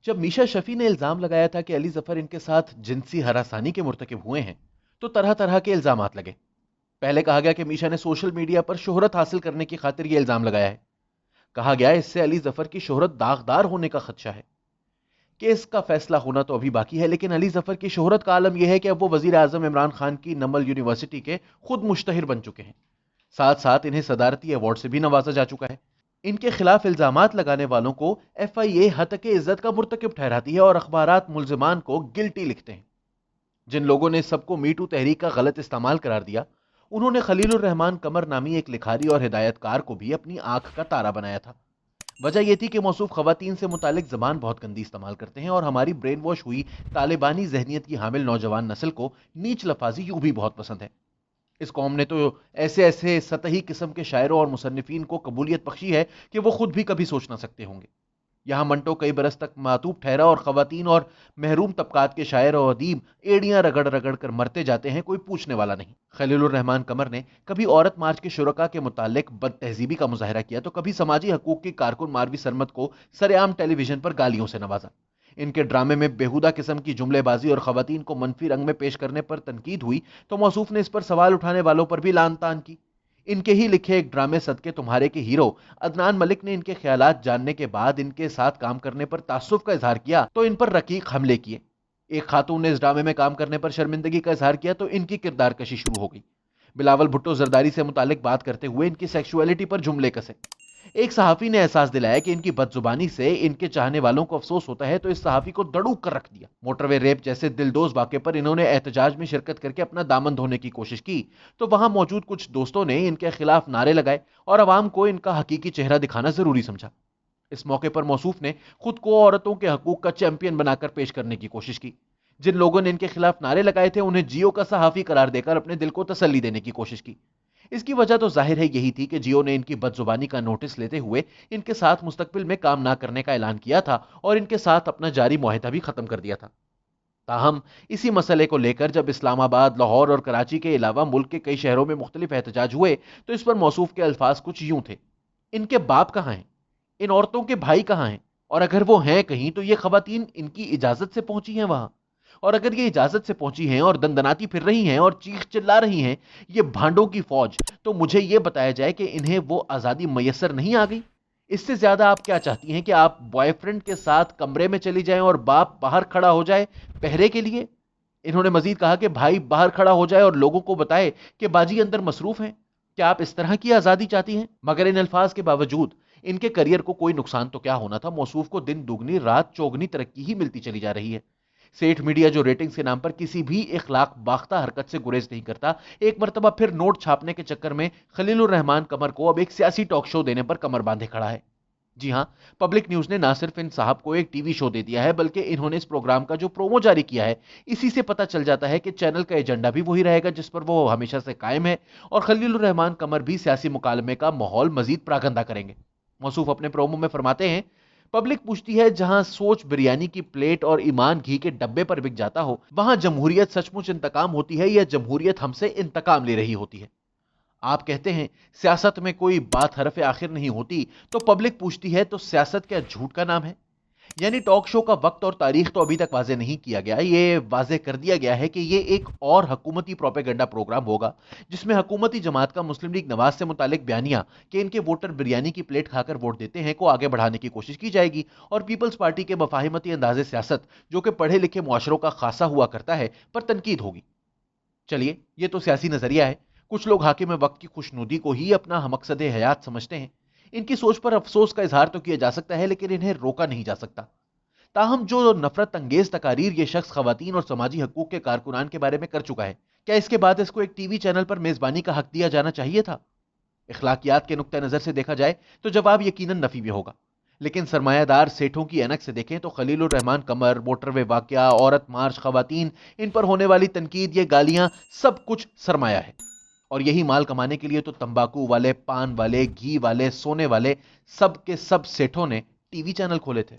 جب میشا شفیع نے الزام لگایا تھا کہ علی ظفر ان کے ساتھ جنسی ہراسانی کے مرتکب ہوئے ہیں تو طرح طرح کے الزامات لگے۔ پہلے کہا گیا کہ میشا نے سوشل میڈیا پر شہرت حاصل کرنے کی خاطر یہ الزام لگایا ہے۔ کہا گیا اس سے علی ظفر کی شہرت داغدار ہونے کا خدشہ ہے۔ کیس کا فیصلہ ہونا تو ابھی باقی ہے، لیکن علی ظفر کی شہرت کا عالم یہ ہے کہ اب وہ وزیر اعظم عمران خان کی نمل یونیورسٹی کے خود مشتہر بن چکے ہیں۔ ساتھ ساتھ انہیں صدارتی ایوارڈ سے بھی نوازا جا چکا ہے۔ ان کے خلاف الزامات لگانے والوں کو ایف آئی اے ہتک عزت کا مرتکب ٹھہراتی ہے اور اخبارات ملزمان کو گلٹی لکھتے ہیں۔ جن لوگوں نے سب کو میٹو تحریک کا غلط استعمال قرار دیا، انہوں نے خلیل الرحمان قمر نامی ایک لکھاری اور ہدایت کار کو بھی اپنی آنکھ کا تارا بنایا تھا۔ وجہ یہ تھی کہ موصوف خواتین سے متعلق زبان بہت گندی استعمال کرتے ہیں اور ہماری برین واش ہوئی طالبانی ذہنیت کی حامل نوجوان نسل کو نیچ لفاظی یوں بھی بہت پسند ہے۔ اس قوم نے تو ایسے سطحی قسم کے شاعروں اور مصنفین کو قبولیت بخشی ہے کہ وہ خود بھی کبھی سوچ نہ سکتے ہوں گے۔ یہاں منٹو کئی برس تک معطوب ٹھہرا اور خواتین اور محروم طبقات کے شاعر اور ادیب ایڑیاں رگڑ رگڑ کر مرتے جاتے ہیں، کوئی پوچھنے والا نہیں۔ خلیل الرحمان قمر نے کبھی عورت مارچ کے شرکا کے متعلق بد تہذیبی کا مظاہرہ کیا تو کبھی سماجی حقوق کی کارکن ماروی سرمت کو سر عام ٹیلی ویژن پر گالیوں سے نوازا۔ ان کے ڈرامے میں بےہودہ قسم کی جملے بازی اور خواتین کو منفی رنگ میں پیش کرنے پر تنقید ہوئی تو موصوف نے اس پر سوال اٹھانے والوں پر بھی لعن طعن کی۔ ان کے ہی لکھے ایک ڈرامے صدقے تمہارے کے ہیرو عدنان ملک نے ان کے خیالات جاننے کے بعد ان کے ساتھ کام کرنے پر تعصب کا اظہار کیا تو ان پر رقیق حملے کیے۔ ایک خاتون نے اس ڈرامے میں کام کرنے پر شرمندگی کا اظہار کیا تو ان کی کردار کشی شروع ہو گئی۔ بلاول بھٹو زرداری سے متعلق بات کرتے ہوئے ان کی سیکسولیٹی پر جملے کسے۔ ایک صحافی نے احساس دلایا کہ ان کی بد زبانی سے ان کے چاہنے والوں کو افسوس ہوتا ہے تو اس صحافی کو دڑوک کر رکھ دیا۔ موٹر وے ریپ جیسے دلدوز واقعے پر انہوں نے احتجاج میں شرکت کر کے اپنا دامن دھونے کی کوشش کی تو وہاں موجود کچھ دوستوں نے ان کے خلاف نعرے لگائے اور عوام کو ان کا حقیقی چہرہ دکھانا ضروری سمجھا۔ اس موقع پر موصوف نے خود کو عورتوں کے حقوق کا چیمپئن بنا کر پیش کرنے کی کوشش کی۔ جن لوگوں نے ان کے خلاف نعرے لگائے تھے انہیں جیو کا صحافی قرار دے کر اپنے دل کو تسلی دینے کی کوشش کی۔ اس کی وجہ تو ظاہر ہے یہی تھی کہ جیو نے ان کی بد زبانی کا نوٹس لیتے ہوئے ان کے ساتھ مستقبل میں کام نہ کرنے کا اعلان کیا تھا اور ان کے ساتھ اپنا جاری معاہدہ بھی ختم کر دیا تھا۔ تاہم اسی مسئلے کو لے کر جب اسلام آباد، لاہور اور کراچی کے علاوہ ملک کے کئی شہروں میں مختلف احتجاج ہوئے تو اس پر موصوف کے الفاظ کچھ یوں تھے: ان کے باپ کہاں ہیں؟ ان عورتوں کے بھائی کہاں ہیں؟ اور اگر وہ ہیں کہیں تو یہ خواتین ان کی اجازت سے پہنچی ہیں وہاں؟ اور اگر یہ اجازت سے پہنچی ہیں اور دندناتی پھر رہی ہیں اور چیخ چلا رہی ہیں یہ بھانڈوں کی فوج، تو مجھے یہ بتایا جائے کہ انہیں وہ آزادی میسر نہیں آ گئی؟ اس سے زیادہ آپ کیا چاہتی ہیں کہ آپ بوائے فرینڈ کے ساتھ کمرے میں چلی جائیں اور باپ باہر کھڑا ہو جائے پہرے کے لیے؟ انہوں نے مزید کہا کہ بھائی باہر کھڑا ہو جائے اور لوگوں کو بتائے کہ باجی اندر مصروف ہیں۔ کیا آپ اس طرح کی آزادی چاہتی ہیں؟ مگر ان الفاظ کے باوجود ان کے کریئر کو کوئی نقصان تو کیا ہونا تھا، موصوف کو دن دگنی رات چوگنی ترقی ہی ملتی چلی جا رہی ہے۔ سیٹھ میڈیا جو ریٹنگز کے نام پر کسی بھی اخلاق باختہ حرکت سے گریز نہیں کرتا، ایک مرتبہ پھر نوٹ چھاپنے کے چکر میں خلیل الرحمان قمر کو اب ایک سیاسی ٹاک شو دینے پر کمر باندھے کھڑا ہے۔ جی ہاں، پبلک نیوز نے نہ صرف ان صاحب کو ایک ٹی وی شو دے دیا ہے بلکہ انہوں نے اس پروگرام کا جو پرومو جاری کیا ہے اسی سے پتہ چل جاتا ہے کہ چینل کا ایجنڈا بھی وہی رہے گا جس پر وہ ہمیشہ سے قائم ہے، اور خلیل الرحمان قمر بھی سیاسی مکالمے کا ماحول مزید پراگندہ کریں گے۔ موصوف اپنے پرومو میں فرماتے ہیں: پبلک پوچھتی ہے جہاں سوچ بریانی کی پلیٹ اور ایمان گھی کے ڈبے پر بک جاتا ہو وہاں جمہوریت سچ مچ انتقام ہوتی ہے یا جمہوریت ہم سے انتقام لے رہی ہوتی ہے؟ آپ کہتے ہیں سیاست میں کوئی بات حرف آخر نہیں ہوتی، تو پبلک پوچھتی ہے تو سیاست کیا جھوٹ کا نام ہے؟ یعنی ٹاک شو کا وقت اور تاریخ تو ابھی تک واضح نہیں کیا گیا، یہ واضح کر دیا گیا ہے کہ یہ ایک اور حکومتی پروپیگنڈا پروگرام ہوگا جس میں حکومتی جماعت کا مسلم لیگ نواز سے متعلق بیانیہ کہ ان کے ووٹر بریانی کی پلیٹ کھا کر ووٹ دیتے ہیں کو آگے بڑھانے کی کوشش کی جائے گی، اور پیپلز پارٹی کے مفاہمتی انداز سیاست جو کہ پڑھے لکھے معاشروں کا خاصا ہوا کرتا ہے پر تنقید ہوگی۔ چلیے، یہ تو سیاسی نظریہ ہے۔ کچھ لوگ حاکم وقت کی خوشنودی کو ہی اپنا مقصد حیات سمجھتے ہیں۔ ان کی سوچ پر افسوس کا اظہار تو کیا جا سکتا ہے لیکن انہیں روکا نہیں جا سکتا۔ تاہم جو نفرت انگیز تقاریر یہ شخص خواتین اور سماجی حقوق کے کارکنان کے بارے میں کر چکا ہے، کیا اس کے بعد اس کو ایک ٹی وی چینل پر میزبانی کا حق دیا جانا چاہیے تھا؟ اخلاقیات کے نقطہ نظر سے دیکھا جائے تو جواب یقیناً نفی بھی ہوگا، لیکن سرمایہ دار سیٹھوں کی اینک سے دیکھیں تو خلیل الرحمان قمر، موٹر وے واقعہ، عورت مارچ، خواتین، ان پر ہونے والی تنقید، یہ گالیاں، سب کچھ سرمایہ ہے۔ اور یہی مال کمانے کے لیے تو تمباکو والے، پان والے، گھی والے، سونے والے، سب کے سب سیٹھوں نے ٹی وی چینل کھولے تھے۔